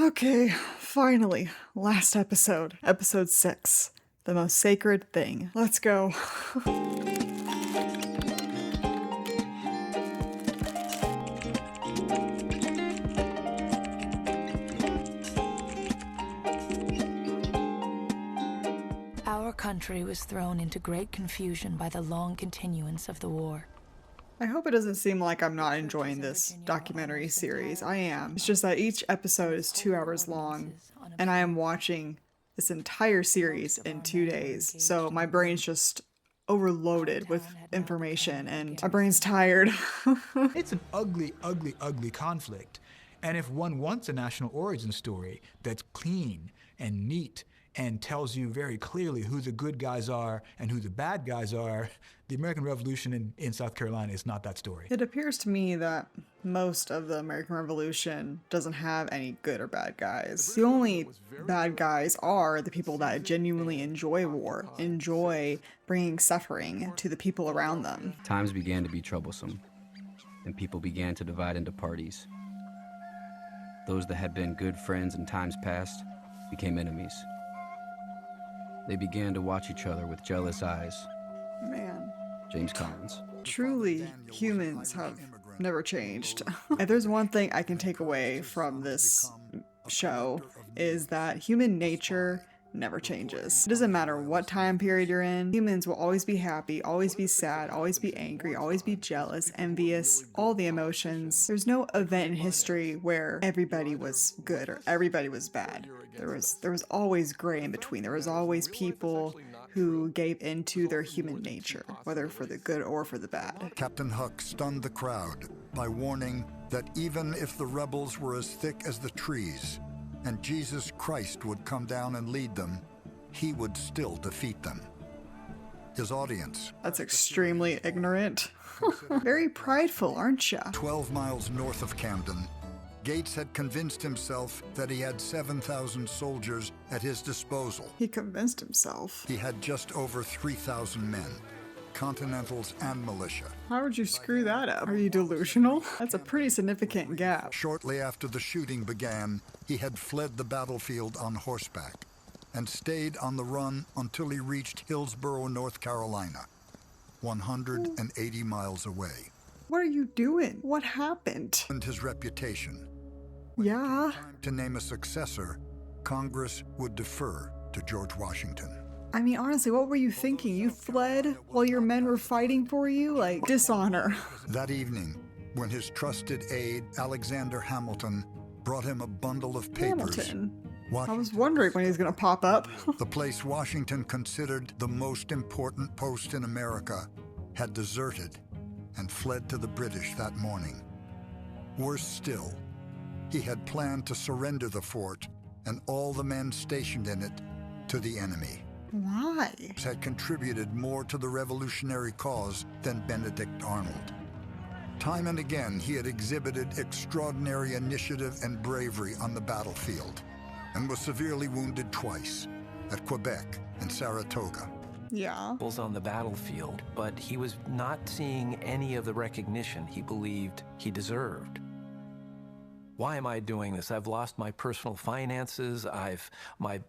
Okay, finally, last episode. Episode 6. The most sacred thing. Let's go. Our country was thrown into great confusion by the long continuance of the war. I hope it doesn't seem like I'm not enjoying this documentary series. I am. It's just that each episode is 2 hours long, and I am watching this entire series in 2 days. So my brain's just overloaded with information, and my brain's tired. It's an ugly, ugly, ugly conflict. And if one wants a national origin story that's clean and neat and tells you very clearly who the good guys are and who the bad guys are, the American Revolution in South Carolina is not that story. It appears to me that most of the American Revolution doesn't have any good or bad guys. The only bad guys are the people that genuinely enjoy war, enjoy bringing suffering to the people around them. Times began to be troublesome, and people began to divide into parties. Those that had been good friends in times past became enemies. They began to watch each other with jealous eyes. Man. James Collins. Truly, humans have never changed. If there's one thing I can take away from this show, is that human nature never changes. It doesn't matter what time period you're in, humans will always be happy, always be sad, always be angry, always be jealous, envious, all the emotions. There's no event in history where everybody was good or everybody was bad. There was always gray in between. There was always people who gave into their human nature, whether for the good or for the bad. Captain Huck stunned the crowd by warning that even if the rebels were as thick as the trees, and Jesus Christ would come down and lead them, he would still defeat them. His audience. That's extremely ignorant. Very prideful, aren't ya? 12 miles north of Camden, Gates had convinced himself that he had 7,000 soldiers at his disposal. He convinced himself. He had just over 3,000 men, Continentals and militia. How would you screw that up? Are you delusional? That's a pretty significant gap. Shortly after the shooting began, he had fled the battlefield on horseback and stayed on the run until he reached Hillsborough, North Carolina, 180 miles away. What are you doing? What happened? And his reputation. Yeah. To name a successor, Congress would defer to George Washington. I mean, honestly, what were you thinking? You fled while your men were fighting for you? Like, dishonor. That evening, when his trusted aide, Alexander Hamilton, brought him a bundle of papers. Hamilton? I was wondering when he was going to pop up. The place Washington considered the most important post in America had deserted and fled to the British that morning. Worse still, he had planned to surrender the fort and all the men stationed in it to the enemy. Why? Had contributed more to the revolutionary cause than Benedict Arnold. Time and again, he had exhibited extraordinary initiative and bravery on the battlefield and was severely wounded twice, at Quebec and Saratoga. Yeah. On the battlefield, but he was not seeing any of the recognition he believed he deserved. Why am I doing this? I've lost my personal finances. I've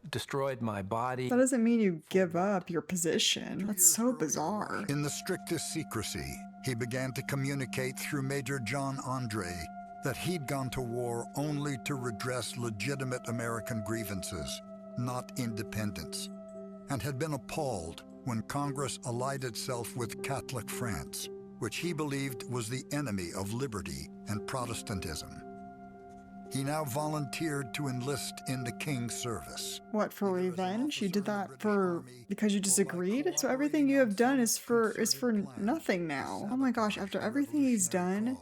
destroyed my body. That doesn't mean you give up your position. That's so bizarre. In the strictest secrecy, he began to communicate through Major John Andre that he'd gone to war only to redress legitimate American grievances, not independence, and had been appalled when Congress allied itself with Catholic France, which he believed was the enemy of liberty and Protestantism. He now volunteered to enlist in the King's service. What, for revenge? You did that because you disagreed? So everything you have done is for nothing now. Oh my gosh, after everything he's done,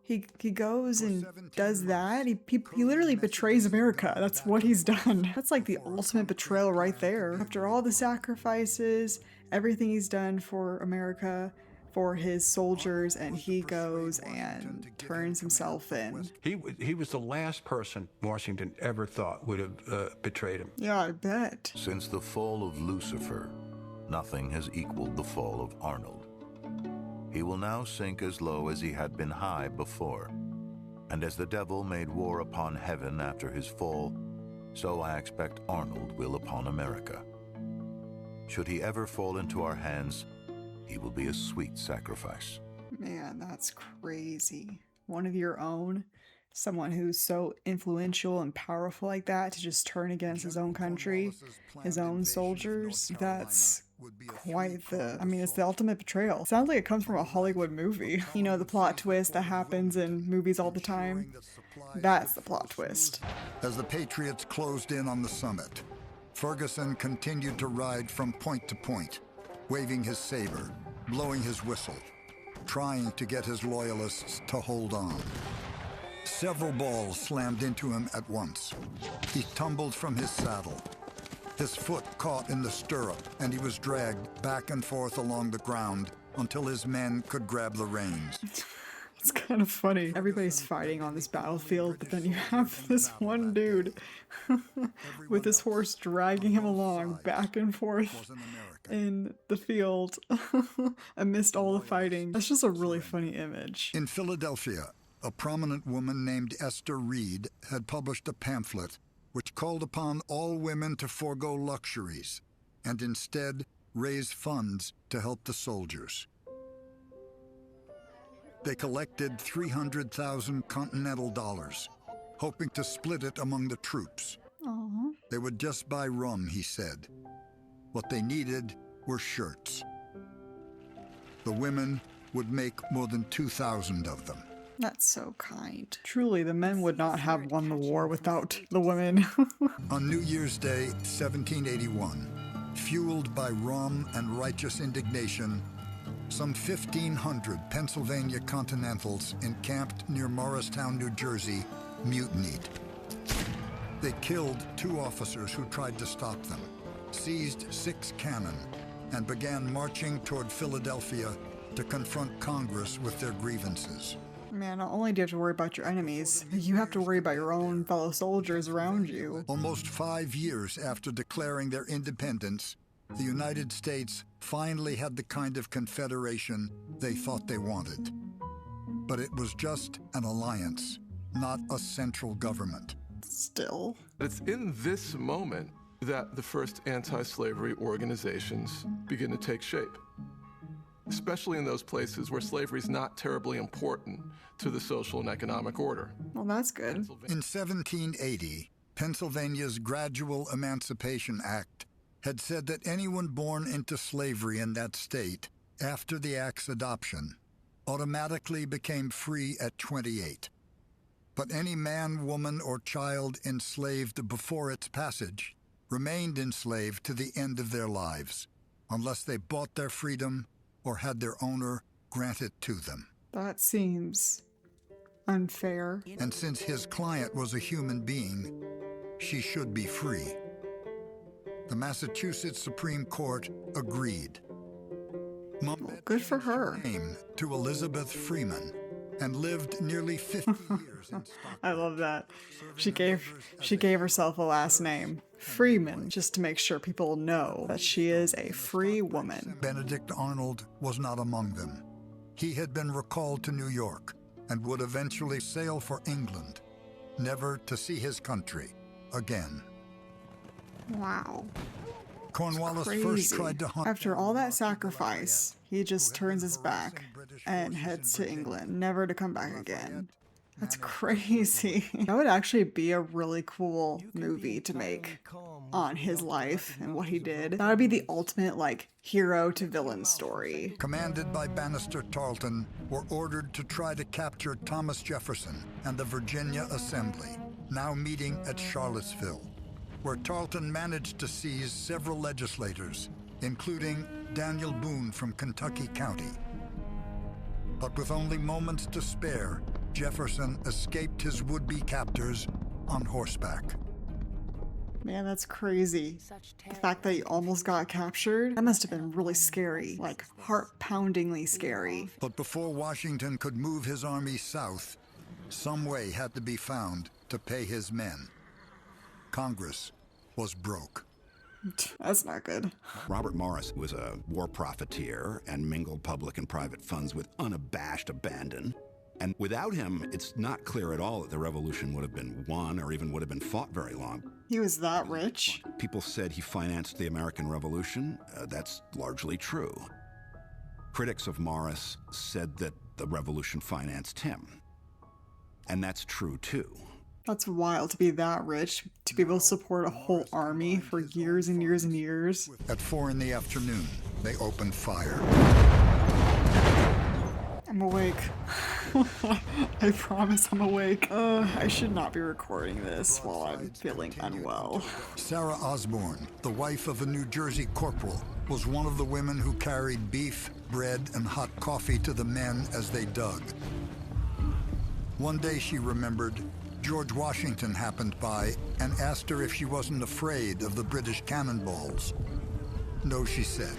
he goes and does that? He literally betrays America. That's what he's done. That's like the ultimate betrayal right there. After all the sacrifices, everything he's done for America, for his soldiers, and he goes and turns himself in. He was the last person Washington ever thought would have betrayed him. Yeah, I bet. Since the fall of Lucifer, nothing has equaled the fall of Arnold. He will now sink as low as he had been high before, And as the devil made war upon heaven after his fall, so I expect Arnold will upon America. Should he ever fall into our hands, he will be a sweet sacrifice. Man, that's crazy. One of your own, someone who's so influential and powerful like that, to just turn against his own country, his own soldiers. That's quite the, I mean, it's the ultimate betrayal. Sounds like it comes from a Hollywood movie. You know, the plot twist that happens in movies all the time. That's the plot twist. As the Patriots closed in on the summit, Ferguson continued to ride from point to point, waving his saber, blowing his whistle, trying to get his loyalists to hold on. Several balls slammed into him at once. He tumbled from his saddle. His foot caught in the stirrup, and he was dragged back and forth along the ground until his men could grab the reins. It's kind of funny. Everybody's fighting on this battlefield, but then you have this one dude with his horse dragging him along back and forth in the field amidst all the fighting. That's just a really funny image. In Philadelphia, a prominent woman named Esther Reed had published a pamphlet which called upon all women to forego luxuries and instead raise funds to help the soldiers. They collected 300,000 Continental dollars, hoping to split it among the troops. Aww. They would just buy rum, he said. What they needed were shirts. The women would make more than 2,000 of them. That's so kind. Truly, the men would not have won the war without the women. On New Year's Day, 1781, fueled by rum and righteous indignation, some 1,500 Pennsylvania Continentals encamped near Morristown, New Jersey, mutinied. They killed 2 officers who tried to stop them, seized 6 cannon, and began marching toward Philadelphia to confront Congress with their grievances. Man, not only do you have to worry about your enemies, you have to worry about your own fellow soldiers around you. Almost 5 years after declaring their independence, the United States finally had the kind of confederation they thought they wanted. But it was just an alliance, not a central government. Still. It's in this moment that the first anti-slavery organizations begin to take shape, especially in those places where slavery is not terribly important to the social and economic order. Well, that's good. In 1780, Pennsylvania's Gradual Emancipation Act had said that anyone born into slavery in that state after the act's adoption automatically became free at 28. But any man, woman, or child enslaved before its passage remained enslaved to the end of their lives, unless they bought their freedom or had their owner grant it to them. That seems unfair. And since his client was a human being, she should be free. The Massachusetts Supreme Court agreed. Well, good for her. Name to Elizabeth Freeman and lived nearly 50 years in Stockton. I love that. She gave herself a last name, Freeman, just to make sure people know that she is a free woman. Benedict Arnold was not among them. He had been recalled to New York and would eventually sail for England, never to see his country again. Wow. Cornwallis Crazy. first tried to hunt. After all that sacrifice, he just turns his back and heads to England, never to come back again. That's crazy. That would actually be a really cool movie to make on his life and what he did. That would be the ultimate, like, hero to villain story. Commanded by Bannister Tarleton, were ordered to try to capture Thomas Jefferson and the Virginia Assembly, now meeting at Charlottesville, where Tarleton managed to seize several legislators, including Daniel Boone from Kentucky County. But with only moments to spare, Jefferson escaped his would-be captors on horseback. Man, that's crazy. The fact that he almost got captured, that must have been really scary, like heart-poundingly scary. But before Washington could move his army south, some way had to be found to pay his men. Congress was broke. That's not good. Robert Morris was a war profiteer and mingled public and private funds with unabashed abandon. And without him, it's not clear at all that the revolution would have been won or even would have been fought very long. He was that rich? People said he financed the American Revolution. That's largely true. Critics of Morris said that the revolution financed him. And that's true, too. That's wild to be that rich, to be able to support a whole army for years and years and years. At 4 in the afternoon, they opened fire. I'm awake. I promise I'm awake. I should not be recording this while I'm feeling unwell. Sarah Osborne, the wife of a New Jersey corporal, was one of the women who carried beef, bread, and hot coffee to the men as they dug. One day she remembered George Washington happened by and asked her if she wasn't afraid of the British cannonballs. No, she said.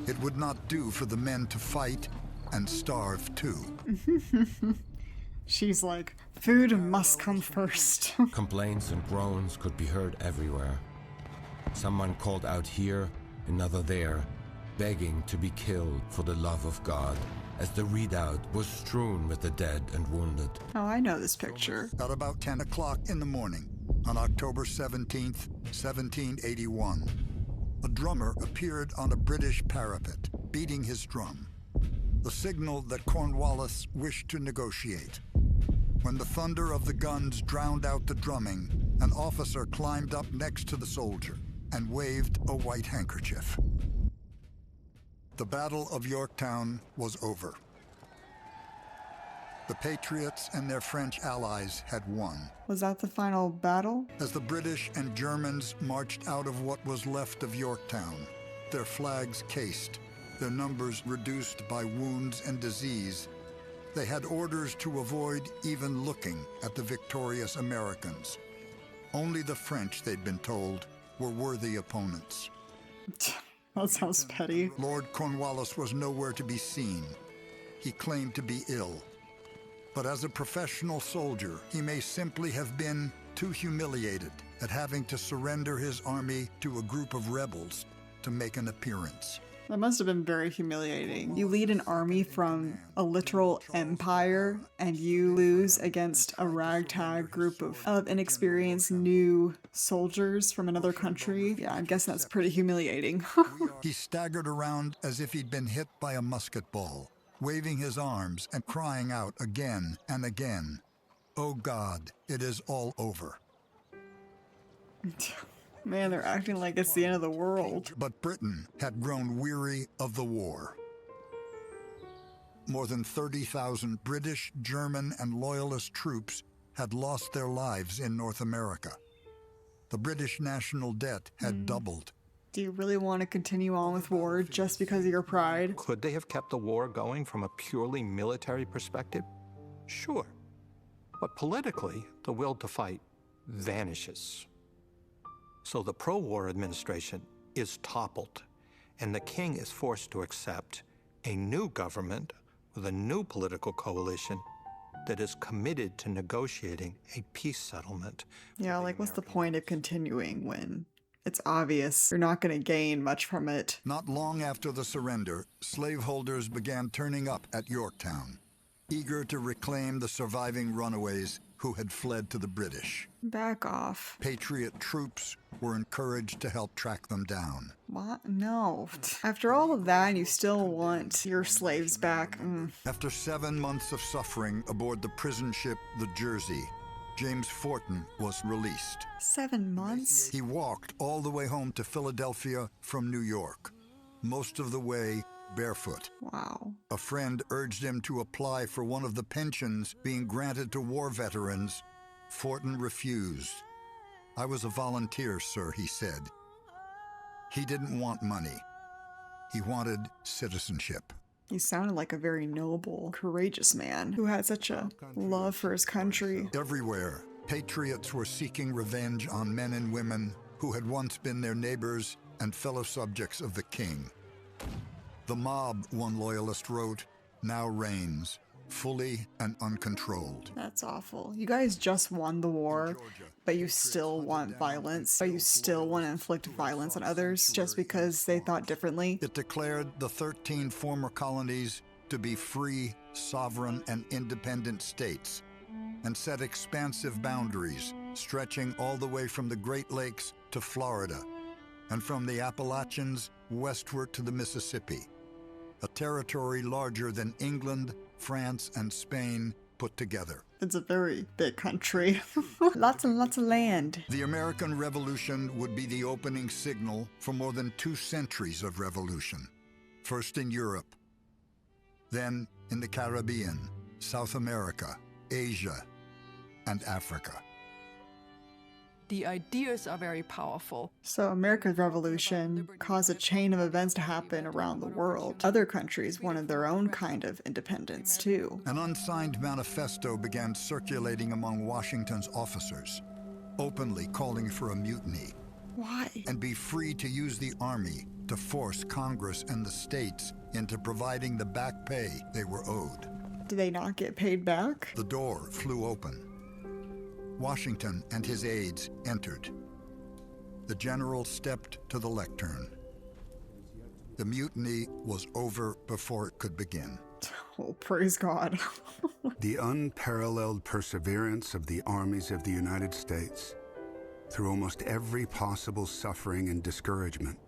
It would not do for the men to fight and starve too. She's like, food must come first. Complaints and groans could be heard everywhere. Someone called out here, another there, begging to be killed for the love of God, as the redoubt was strewn with the dead and wounded. Oh, I know this picture. At about 10 o'clock in the morning, on October 17th, 1781, a drummer appeared on a British parapet, beating his drum. The signal that Cornwallis wished to negotiate. When the thunder of the guns drowned out the drumming, an officer climbed up next to the soldier and waved a white handkerchief. The Battle of Yorktown was over. The Patriots and their French allies had won. Was that the final battle? As the British and Germans marched out of what was left of Yorktown, their flags cased, their numbers reduced by wounds and disease, they had orders to avoid even looking at the victorious Americans. Only the French, they'd been told, were worthy opponents. That sounds petty. Lord Cornwallis was nowhere to be seen. He claimed to be ill. But as a professional soldier, he may simply have been too humiliated at having to surrender his army to a group of rebels to make an appearance. That must have been very humiliating. You lead an army from a literal empire and you lose against a ragtag group of inexperienced new soldiers from another country. Yeah, I'm guessing that's pretty humiliating. He staggered around as if he'd been hit by a musket ball, waving his arms and crying out again and again, "Oh God, it is all over." Man, they're acting like it's the end of the world. But Britain had grown weary of the war. More than 30,000 British, German, and Loyalist troops had lost their lives in North America. The British national debt had doubled. Do you really want to continue on with war just because of your pride? Could they have kept the war going from a purely military perspective? Sure. But politically, the will to fight vanishes. So the pro-war administration is toppled, and the king is forced to accept a new government with a new political coalition that is committed to negotiating a peace settlement. Yeah, like what's the point of continuing when it's obvious you're not going to gain much from it? Not long after the surrender, slaveholders began turning up at Yorktown, eager to reclaim the surviving runaways who had fled to the British. Back off. Patriot troops were encouraged to help track them down. What? No. After all of that, you still want your slaves back. After 7 months of suffering aboard the prison ship, the Jersey, James Fortin was released. 7 months? He walked all the way home to Philadelphia from New York, most of the way barefoot. Wow. A friend urged him to apply for one of the pensions being granted to war veterans. Fortin refused. "I was a volunteer, sir," he said. He didn't want money. He wanted citizenship. He sounded like a very noble, courageous man who had such a love for his country. Everywhere, patriots were seeking revenge on men and women who had once been their neighbors and fellow subjects of the king. The mob, one loyalist wrote, now reigns, fully and uncontrolled. That's awful. You guys just won the war, but you still want violence. But you still want to inflict violence on others just because they thought differently. It declared the 13 former colonies to be free sovereign and independent states and set expansive boundaries stretching all the way from the Great Lakes to Florida and from the Appalachians westward to the Mississippi, a territory larger than England, France, and Spain put together. It's a very big country. Lots and lots of land. The American Revolution would be the opening signal for more than 2 centuries of revolution, first in Europe, then in the Caribbean, South America, Asia, and Africa. The ideas are very powerful. So America's Revolution caused a chain of events to happen around the world. Other countries wanted their own kind of independence too. An unsigned manifesto began circulating among Washington's officers, openly calling for a mutiny. Why? And be free to use the army to force Congress and the states into providing the back pay they were owed. Did they not get paid back? The door flew open. Washington and his aides entered. The general stepped to the lectern. The mutiny was over before it could begin. Oh, praise God. The unparalleled perseverance of the armies of the United States through almost every possible suffering and discouragement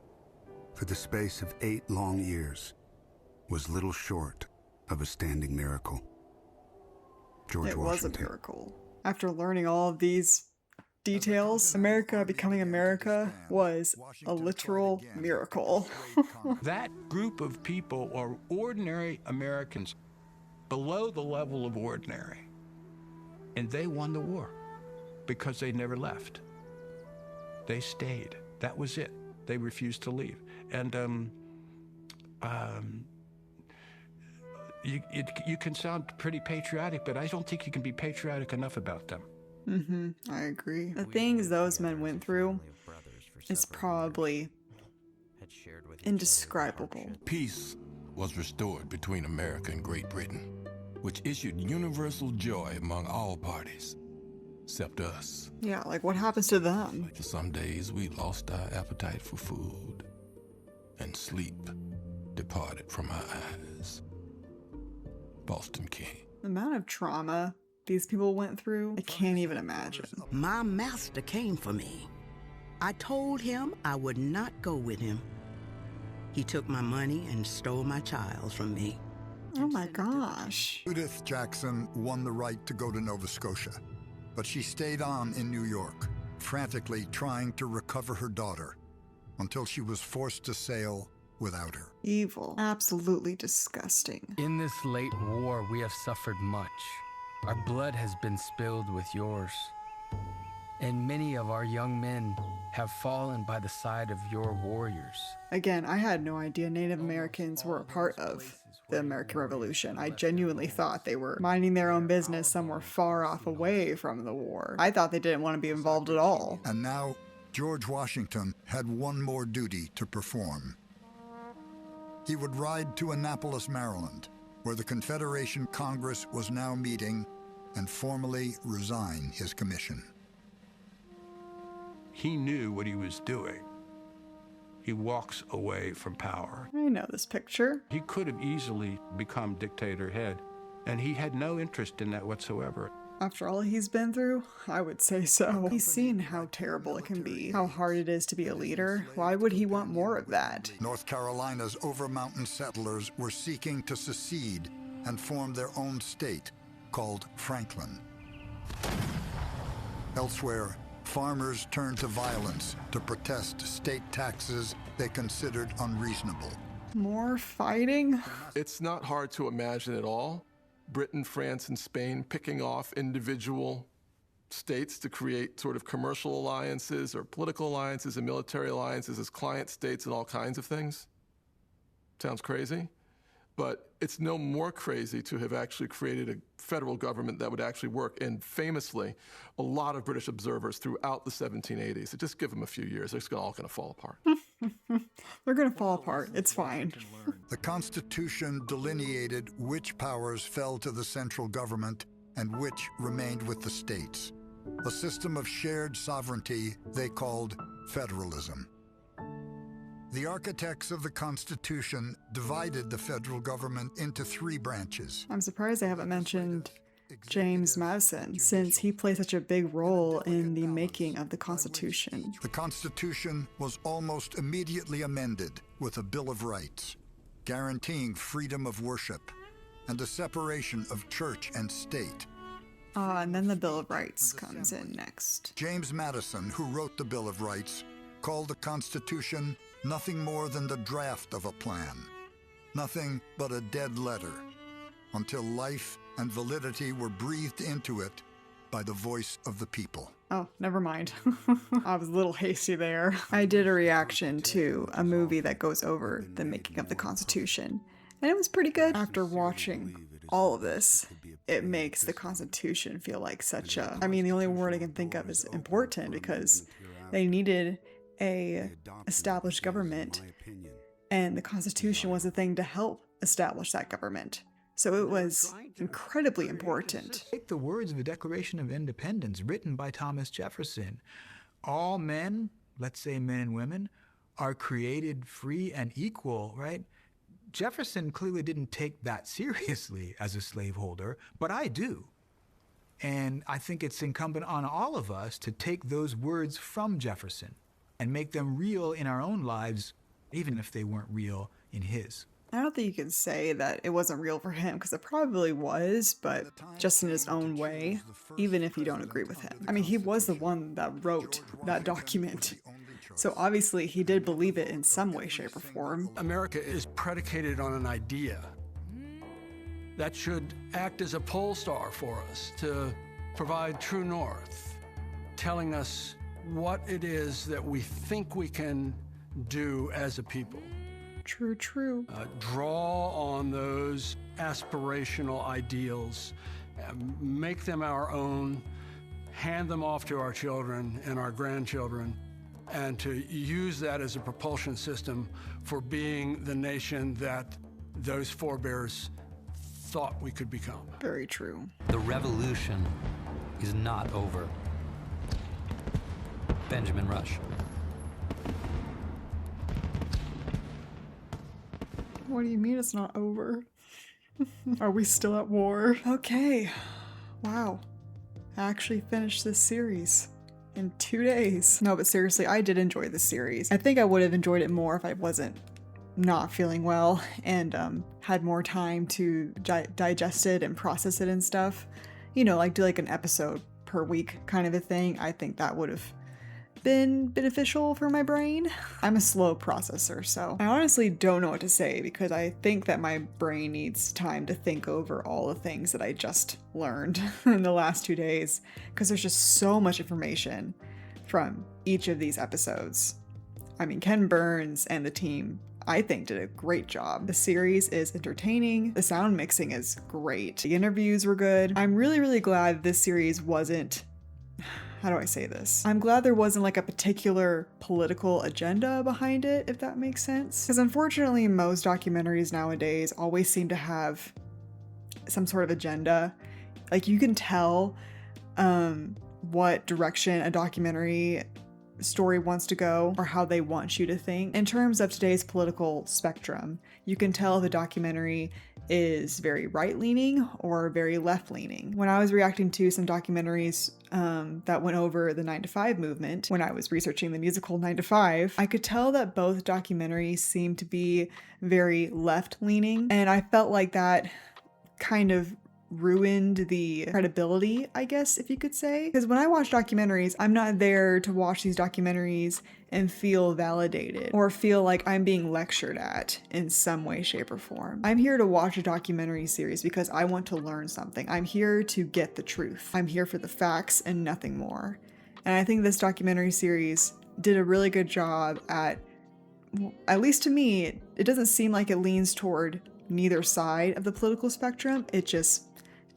for the space of 8 long years was little short of a standing miracle. George Washington. It was a miracle. After learning all of these details, America becoming America was a literal miracle. That group of people are ordinary Americans below the level of ordinary. And they won the war because they never left. They stayed. That was it. They refused to leave. And you can sound pretty patriotic, but I don't think you can be patriotic enough about them. I agree. The things those men went through is probably indescribable. Peace was restored between America and Great Britain, which issued universal joy among all parties, except us. Yeah, like what happens to them? For some days we lost our appetite for food, and sleep departed from our eyes. Boston King. The amount of trauma these people went through, I can't even imagine. My master came for me. I told him I would not go with him. He took my money and stole my child from me. Oh my gosh. Judith Jackson won the right to go to Nova Scotia, but she stayed on in New York, frantically trying to recover her daughter, until she was forced to sail without her. Evil. Absolutely disgusting. In this late war, we have suffered much. Our blood has been spilled with yours. And many of our young men have fallen by the side of your warriors. Again, I had no idea Native Americans were a part of the American Revolution. I genuinely thought they were minding their own business somewhere far off away from the war. I thought they didn't want to be involved at all. And now, George Washington had one more duty to perform. He would ride to Annapolis, Maryland, where the Confederation Congress was now meeting, and formally resign his commission. He knew what he was doing. He walks away from power. I know this picture. He could have easily become dictator head, and he had no interest in that whatsoever. After all he's been through, I would say so. He's seen how terrible it can be, how hard it is to be a leader. Why would he want more of that? North Carolina's over-mountain settlers were seeking to secede and form their own state, called Franklin. Elsewhere, farmers turned to violence to protest state taxes they considered unreasonable. More fighting? It's not hard to imagine at all. Britain, France, and Spain picking off individual states to create sort of commercial alliances or political alliances and military alliances as client states and all kinds of things. Sounds crazy, but it's no more crazy to have actually created a federal government that would actually work. And famously, a lot of British observers throughout the 1780s, just give them a few years, they're all going to fall apart. They're going to fall apart. It's fine. The Constitution delineated which powers fell to the central government and which remained with the states. A system of shared sovereignty they called federalism. The architects of the Constitution divided the federal government into 3 branches. I'm surprised they haven't mentioned James Madison, since he played such a big role in the making of the Constitution. The Constitution was almost immediately amended with a Bill of Rights, guaranteeing freedom of worship and a separation of church and state. And then the Bill of Rights comes in next. James Madison, who wrote the Bill of Rights, called the Constitution nothing more than the draft of a plan, nothing but a dead letter, until life and validity were breathed into it by the voice of the people. Oh, never mind. I was a little hasty there. I did a reaction to a movie that goes over the making of the Constitution, and it was pretty good. After watching all of this, it makes the Constitution feel like such a... I mean, the only word I can think of is important, because they needed a established government, and the Constitution was a thing to help establish that government. So it was incredibly important. Take the words of the Declaration of Independence written by Thomas Jefferson. All men, let's say men and women, are created free and equal, right? Jefferson clearly didn't take that seriously as a slaveholder, but I do. And I think it's incumbent on all of us to take those words from Jefferson and make them real in our own lives, even if they weren't real in his. I don't think you can say that it wasn't real for him, because it probably was, but just in his own way, even if you don't agree with him. I mean, he was the one that wrote that document. So obviously he did believe it in some way, shape, or form. America is predicated on an idea that should act as a pole star for us, to provide true north, telling us what it is that we think we can do as a people. True, true. Draw on those aspirational ideals, make them our own, hand them off to our children and our grandchildren, and to use that as a propulsion system for being the nation that those forebears thought we could become. Very true. The revolution is not over. Benjamin Rush. What do you mean it's not over? Are we still at war? Okay. Wow. I actually finished this series in 2 days. No, but seriously, I did enjoy this series. I think I would have enjoyed it more if I wasn't not feeling well and had more time to digest it and process it and stuff. You know, like do like an episode per week kind of a thing. I think that would have been beneficial for my brain. I'm a slow processor, so I honestly don't know what to say, because I think that my brain needs time to think over all the things that I just learned in the last 2 days, because there's just so much information from each of these episodes. I mean, Ken Burns and the team, I think, did a great job. The series is entertaining. The sound mixing is great. The interviews were good. I'm really, really glad this series wasn't... How do I say this? I'm glad there wasn't like a particular political agenda behind it, if that makes sense. Because unfortunately, most documentaries nowadays always seem to have some sort of agenda. Like you can tell what direction a documentary story wants to go or how they want you to think. In terms of today's political spectrum, you can tell the documentary is very right-leaning or very left-leaning. When I was reacting to some documentaries that went over the 9 to 5 movement, when I was researching the musical 9 to 5, I could tell that both documentaries seemed to be very left-leaning, and I felt like that kind of ruined the credibility, I guess, if you could say. Because when I watch documentaries, I'm not there to watch these documentaries and feel validated or feel like I'm being lectured at in some way, shape, or form. I'm here to watch a documentary series because I want to learn something. I'm here to get the truth. I'm here for the facts and nothing more. And I think this documentary series did a really good job at least to me, it doesn't seem like it leans toward neither side of the political spectrum. It just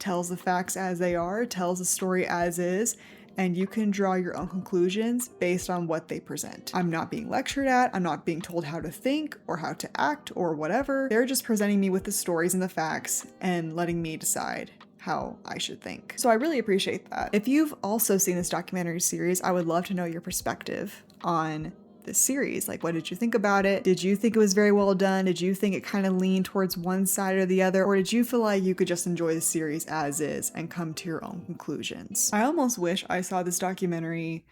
tells the facts as they are, tells the story as is, and you can draw your own conclusions based on what they present. I'm not being lectured at, I'm not being told how to think or how to act or whatever. They're just presenting me with the stories and the facts and letting me decide how I should think. So I really appreciate that. If you've also seen this documentary series, I would love to know your perspective on this series. Like, what did you think about it? Did you think it was very well done? Did you think it kind of leaned towards one side or the other? Or did you feel like you could just enjoy the series as is and come to your own conclusions? I almost wish I saw this documentary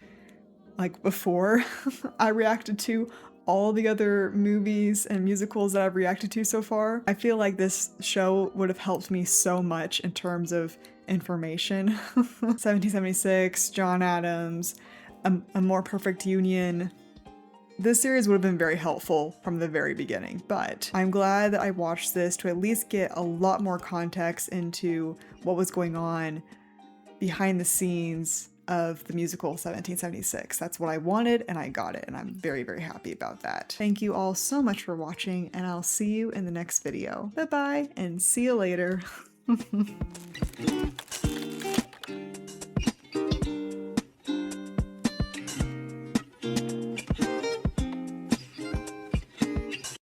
like before I reacted to all the other movies and musicals that I've reacted to so far. I feel like this show would have helped me so much in terms of information. 1776, John Adams, A More Perfect Union. This series would have been very helpful from the very beginning, but I'm glad that I watched this to at least get a lot more context into what was going on behind the scenes of the musical 1776. That's what I wanted, and I got it, and I'm very, very happy about that. Thank you all so much for watching, and I'll see you in the next video. Bye-bye, and see you later.